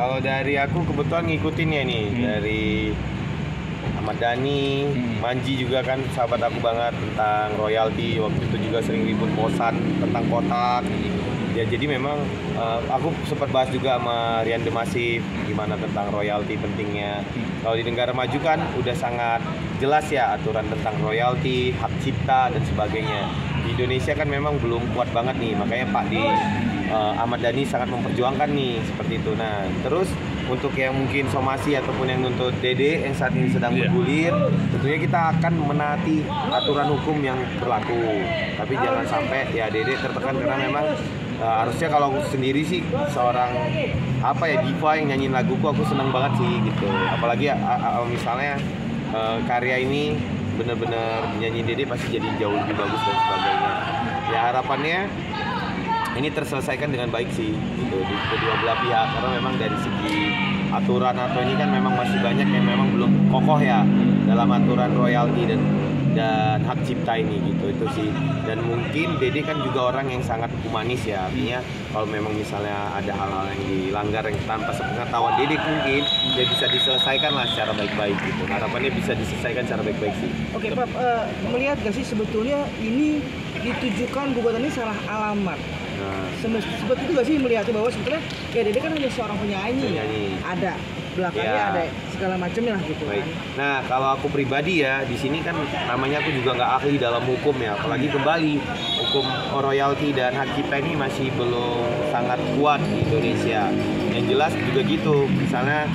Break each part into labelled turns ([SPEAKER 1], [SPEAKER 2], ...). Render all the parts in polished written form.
[SPEAKER 1] Kalau dari aku kebetulan ngikutin ya nih dari Ahmad Dhani, Manji juga kan sahabat aku banget tentang royalti. Waktu itu juga sering ribut bosan tentang kotak. Ya jadi memang aku sempat bahas juga sama Rian Demasif gimana tentang royalti pentingnya. Kalau di negara maju kan udah sangat jelas ya aturan tentang royalti, hak cipta dan sebagainya. Di Indonesia kan memang belum kuat banget nih, makanya Pak di Ahmad Dhani sangat memperjuangkan nih seperti itu. Nah, terus untuk yang mungkin somasi ataupun yang nuntut Dede yang saat ini sedang bergulir, tentunya kita akan menaati aturan hukum yang berlaku. Tapi jangan sampai ya Dede tertekan karena memang harusnya kalau aku sendiri sih seorang diva yang nyanyiin laguku, aku seneng banget sih gitu. Apalagi misalnya karya ini bener-bener nyanyiin Dede pasti jadi jauh lebih bagus dan sebagainya. Ya harapannya ini terselesaikan dengan baik sih gitu di kedua belah pihak, karena memang dari segi aturan atau ini kan memang masih banyak yang memang belum kokoh ya dalam aturan royalti dan hak cipta ini gitu, itu sih. Dan mungkin Dede kan juga orang yang sangat humanis ya, artinya kalau memang misalnya ada hal-hal yang dilanggar yang tanpa sepengetahuan Dede mungkin ya bisa diselesaikan lah secara baik-baik gitu. Harapannya bisa diselesaikan secara baik-baik sih.
[SPEAKER 2] Oke Pak, melihat gak sih sebetulnya ini ditujukan gugatan ini salah alamat? Seperti itu gak sih melihatnya bahwa sebetulnya ya Dede kan hanya seorang penyanyi. Ada belakangnya ya, ada segala macamnya lah gitu. Baik.
[SPEAKER 1] Kan. Nah kalau aku pribadi ya di sini kan namanya aku juga nggak ahli dalam hukum ya, apalagi kembali hukum royalti dan hak cipta ini masih belum sangat kuat di Indonesia. Yang jelas juga gitu, misalnya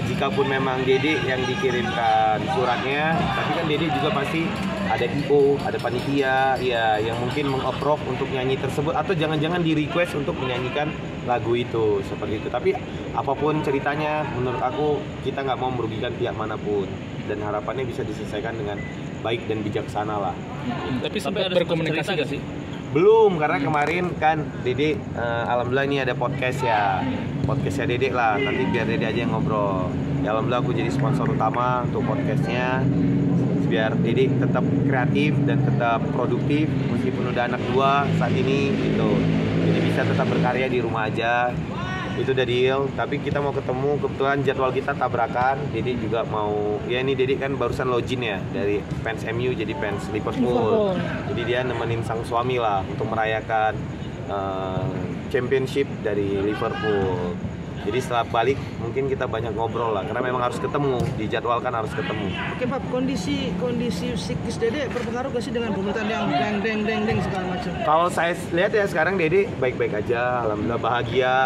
[SPEAKER 1] jikapun memang Dede yang dikirimkan suratnya, tapi kan Dede juga pasti ada IO, ada panitia ya yang mungkin meng-approve untuk nyanyi tersebut, atau jangan-jangan di request untuk menyanyikan lagu itu seperti itu. Tapi apapun ceritanya menurut aku kita nggak mau merugikan pihak manapun dan harapannya bisa diselesaikan dengan baik dan bijaksana lah.
[SPEAKER 3] Tapi sempat berkomunikasi gak sih?
[SPEAKER 1] Belum, karena kemarin kan Dede alhamdulillah ini ada podcastnya Dede lah, nanti biar Dede aja yang ngobrol ya. Alhamdulillah aku jadi sponsor utama untuk podcastnya biar Dede tetap kreatif dan tetap produktif meskipun udah anak 2 saat ini gitu, jadi bisa tetap berkarya di rumah aja. Itu udah deal, tapi kita mau ketemu, kebetulan jadwal kita tabrakan. Dede juga mau, ya ini Dede kan barusan login ya dari fans MU jadi fans Liverpool. Jadi dia nemenin sang suami lah untuk merayakan championship dari Liverpool. Jadi setelah balik mungkin kita banyak ngobrol lah, karena memang harus ketemu, dijadwalkan harus ketemu.
[SPEAKER 2] Oke Pak, kondisi psikis Dede berpengaruh gak sih dengan pemerintahan yang deng segala macam?
[SPEAKER 1] Kalau saya lihat ya sekarang Dede baik-baik aja, alhamdulillah bahagia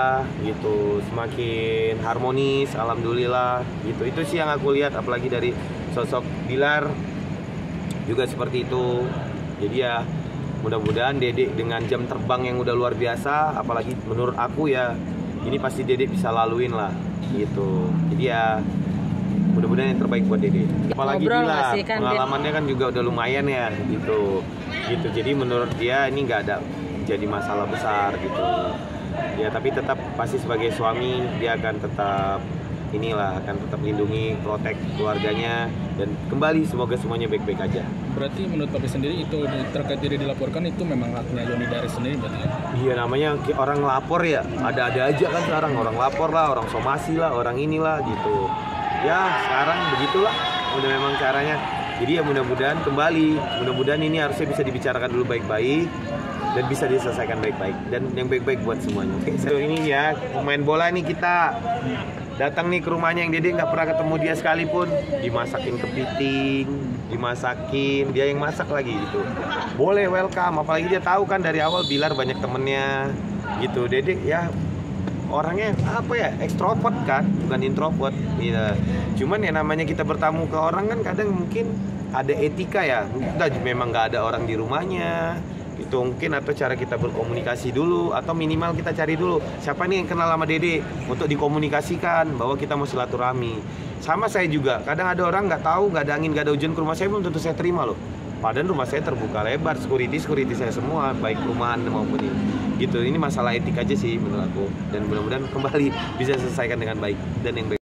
[SPEAKER 1] gitu, semakin harmonis, alhamdulillah gitu. Itu sih yang aku lihat, apalagi dari sosok Bilar juga seperti itu. Jadi ya mudah-mudahan Dede dengan jam terbang yang udah luar biasa, apalagi menurut aku ya ini pasti Dede bisa laluin lah gitu. Jadi ya mudah-mudahan yang terbaik buat Dede. Apalagi Bilar pengalamannya kan juga udah lumayan ya gitu. Jadi menurut dia ini nggak ada jadi masalah besar gitu ya, tapi tetap pasti sebagai suami dia akan tetap akan tetap lindungi, protek keluarganya, dan kembali semoga semuanya baik-baik aja.
[SPEAKER 3] Berarti menurut Papi sendiri itu terkait Dede dilaporkan itu memang haknya Yoni Daris sendiri berarti ya?
[SPEAKER 1] Iya, namanya orang lapor ya, ada aja kan sekarang orang lapor lah, orang somasi lah, orang inilah gitu. Ya sekarang begitulah, udah memang caranya. Jadi ya mudah-mudahan mudah-mudahan ini harusnya bisa dibicarakan dulu baik-baik dan bisa diselesaikan baik-baik dan yang baik-baik buat semuanya. Oke, ini ya pemain bola nih, kita datang nih ke rumahnya yang Dede nggak pernah ketemu dia sekalipun, dimasakin kepiting, dia yang masak lagi gitu. Boleh welcome, apalagi dia tahu kan dari awal Bilar banyak temennya gitu. Dede ya orangnya ekstrovert kan, bukan introvert ya. Cuman ya namanya kita bertamu ke orang kan kadang mungkin ada etika ya, memang nggak ada orang di rumahnya itu mungkin, atau cara kita berkomunikasi dulu, atau minimal kita cari dulu siapa nih yang kenal sama Dede untuk dikomunikasikan bahwa kita mau silaturahmi. Sama saya juga, kadang ada orang nggak tahu, nggak ada angin, nggak ada hujan ke rumah saya belum tentu saya terima loh, padahal rumah saya terbuka lebar, security saya semua, baik perumahan maupun ini gitu. Ini masalah etik aja sih menurut aku, dan mudah-mudahan kembali bisa selesaikan dengan baik dan yang baik.